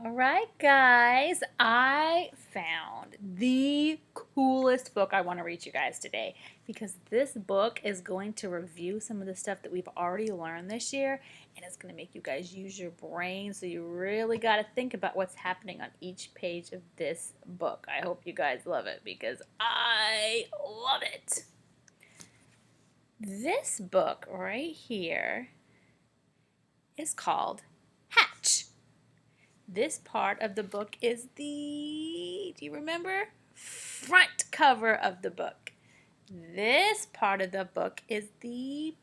All right, guys, I found the coolest book I want to read you guys today because this book is going to review some of the stuff that we've already learned this year, and it's going to make you guys use your brain. So you really got to think about what's happening on each page of this book. I hope you guys love it because I love it. This book right here is called Hatch. This part of the book is do you remember? Front cover of the book. This part of the book is the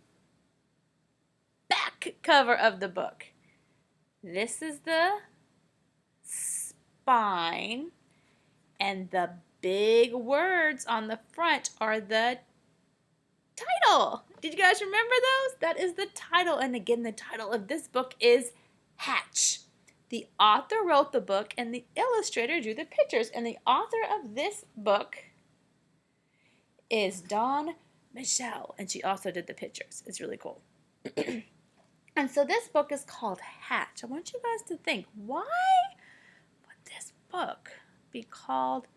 back cover of the book. This is the spine, and the big words on the front are the title. Did you guys remember those? That is the title, and again, the title of this book is Hatch. The author wrote the book and the illustrator drew the pictures. And the author of this book is Dawn Michelle. And she also did the pictures. It's really cool. And so this book is called Hatch. I want you guys to think, why would this book be called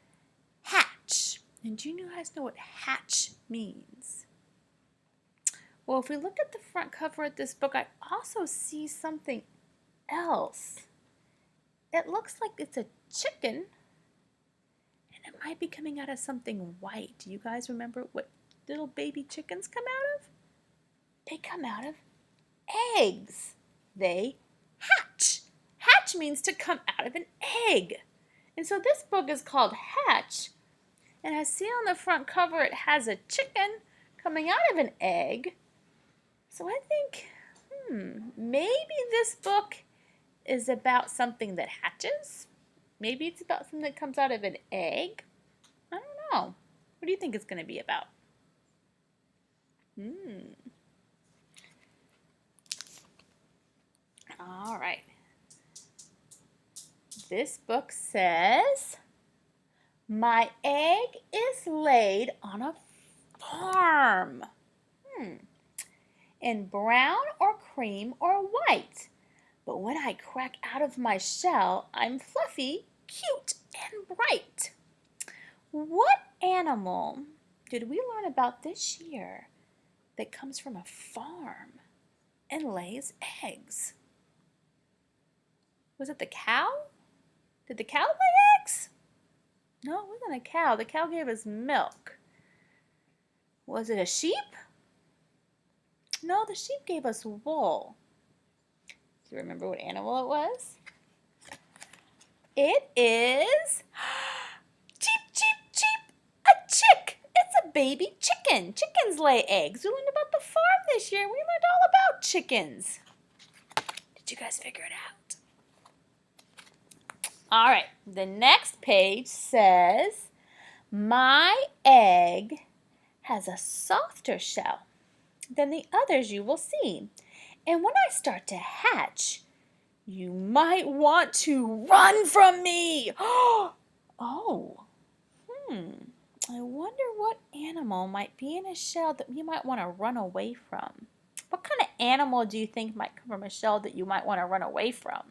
Hatch? And do you guys know what hatch means? Well, if we look at the front cover of this book, I also see something else. It looks like it's a chicken, and it might be coming out of something white. Do you guys remember what little baby chickens come out of? They come out of eggs. They hatch. Hatch means to come out of an egg. And so this book is called Hatch, and I see on the front cover it has a chicken coming out of an egg. So I think, maybe this book is about something that hatches. Maybe it's about something that comes out of an egg. I don't know. What do you think it's going to be about? All right. This book says, my egg is laid on a farm. In brown or cream or white. But when I crack out of my shell, I'm fluffy, cute, and bright. What animal did we learn about this year that comes from a farm and lays eggs? Was it the cow? Did the cow lay eggs? No, it wasn't a cow. The cow gave us milk. Was it a sheep? No, the sheep gave us wool. Do you remember what animal it was? It is cheep, cheep, cheep, a chick. It's a baby chicken. Chickens lay eggs. We learned about the farm this year. We learned all about chickens. Did you guys figure it out? All right, the next page says, my egg has a softer shell than the others you will see. And when I start to hatch, you might want to run from me. I wonder what animal might be in a shell that you might want to run away from. What kind of animal do you think might come from a shell that you might want to run away from?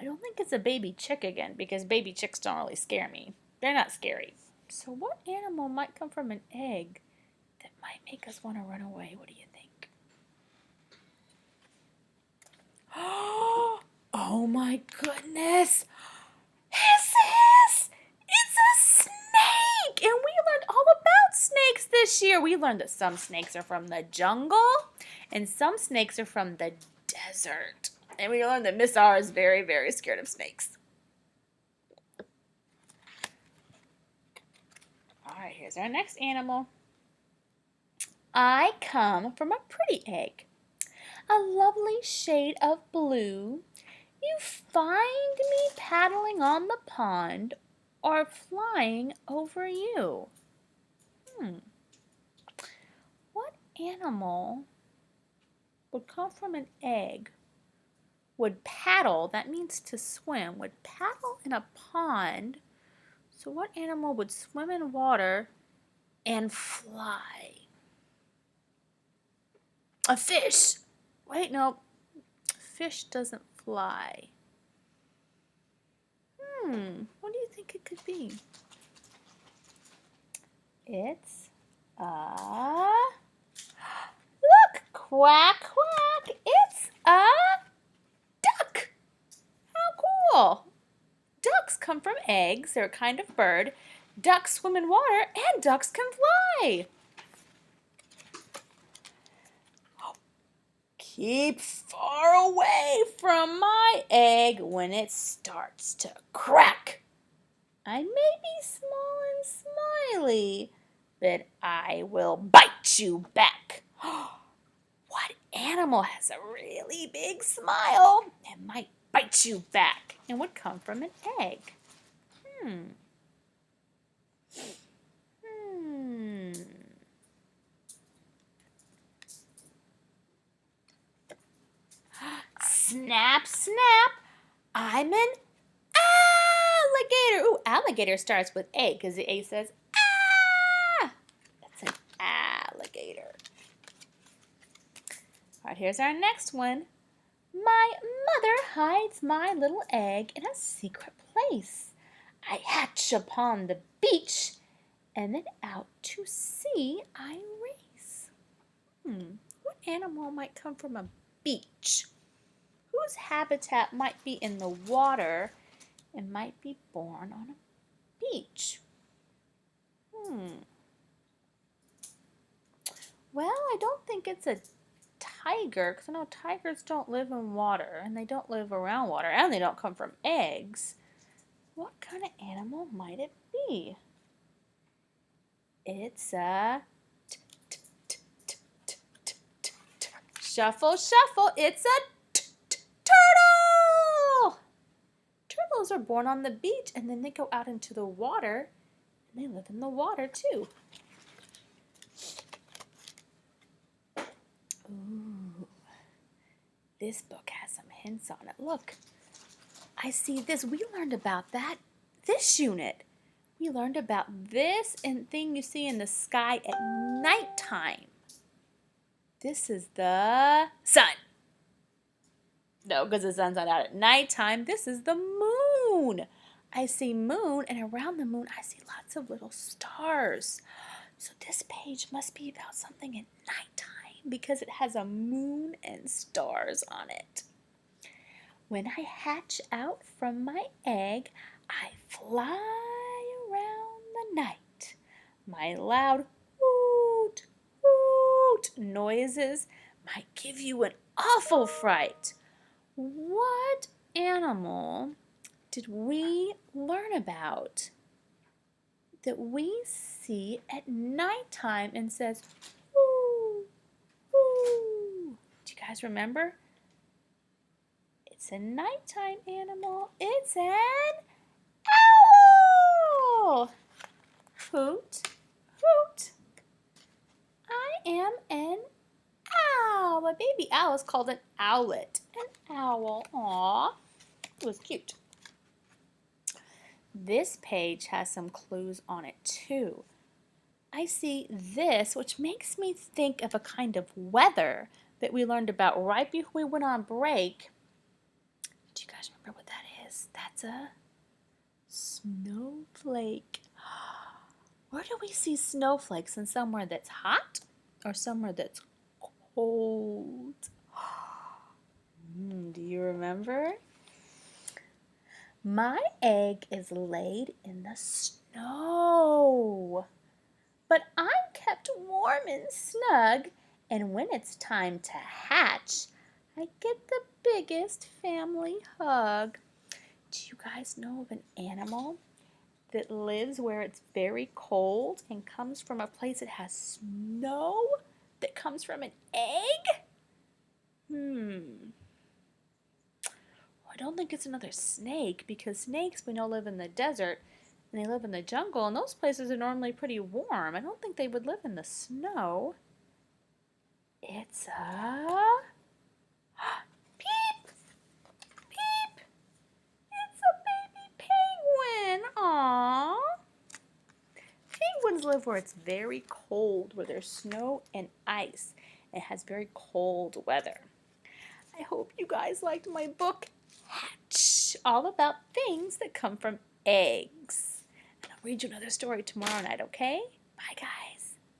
I don't think it's a baby chick again because baby chicks don't really scare me. They're not scary. So what animal might come from an egg that might make us want to run away? What do you think? Oh my goodness! It's a snake! And we learned all about snakes this year. We learned that some snakes are from the jungle and some snakes are from the desert. And we learned that Miss R is very, very scared of snakes. All right, here's our next animal. I come from a pretty egg, a lovely shade of blue. You find me paddling on the pond or flying over you. What animal would come from an egg, would paddle, that means to swim, would paddle in a pond? So what animal would swim in water and fly? A fish. Wait, no. Fish doesn't fly. What do you think it could be? It's a... Look! Quack, quack! It's a duck! How cool! Ducks come from eggs. They're a kind of bird. Ducks swim in water, and ducks can fly. Keep far away from my egg when it starts to crack. I may be small and smiley, but I will bite you back. What animal has a really big smile and might bite you back and would come from an egg? Snap, snap, I'm an alligator. Ooh, alligator starts with A because the A says ah. That's an alligator. All right, here's our next one. My mother hides my little egg in a secret place. I hatch upon the beach, and then out to sea I race. What animal might come from a beach? Whose habitat might be in the water and might be born on a beach? Well, I don't think it's a tiger, because I know tigers don't live in water, and they don't live around water, and they don't come from eggs. What kind of animal might it be? It's a... Shuffle, shuffle, it's a turtle! Turtles are born on the beach, and then they go out into the water, and they live in the water too. Ooh, this book has some hints on it. Look, I see this. We learned about this unit. We learned about this thing you see in the sky at nighttime. This is the sun. No, because the sun's not out at nighttime. This is the moon. I see moon, and around the moon I see lots of little stars. So this page must be about something at nighttime because it has a moon and stars on it. When I hatch out from my egg, I fly around the night. My loud hoot, hoot noises might give you an awful fright. What animal did we learn about that we see at nighttime and says, whoo, whoo? Do you guys remember? It's a nighttime animal. It's an owl. Hoot, hoot. I am an owl. A baby owl is called an owlet. An owl. Aw, it was cute. This page has some clues on it too. I see this, which makes me think of a kind of weather that we learned about right before we went on break. Do you guys remember what that is? That's a snowflake. Where do we see snowflakes? In somewhere that's hot or somewhere that's cold? Do you remember? My egg is laid in the snow, but I'm kept warm and snug, and when it's time to hatch, I get the biggest family hug. Do you guys know of an animal that lives where it's very cold and comes from a place that has snow that comes from an egg? I don't think it's another snake, because snakes we know live in the desert and they live in the jungle, and those places are normally pretty warm. I don't think they would live in the snow. It's a... Peep! Peep! It's a baby penguin! Aww! Penguins live where it's very cold, where there's snow and ice. It has very cold weather. I hope you guys liked my book, Hatch all about things that come from eggs. And I'll read you another story tomorrow night, okay? Bye, guys.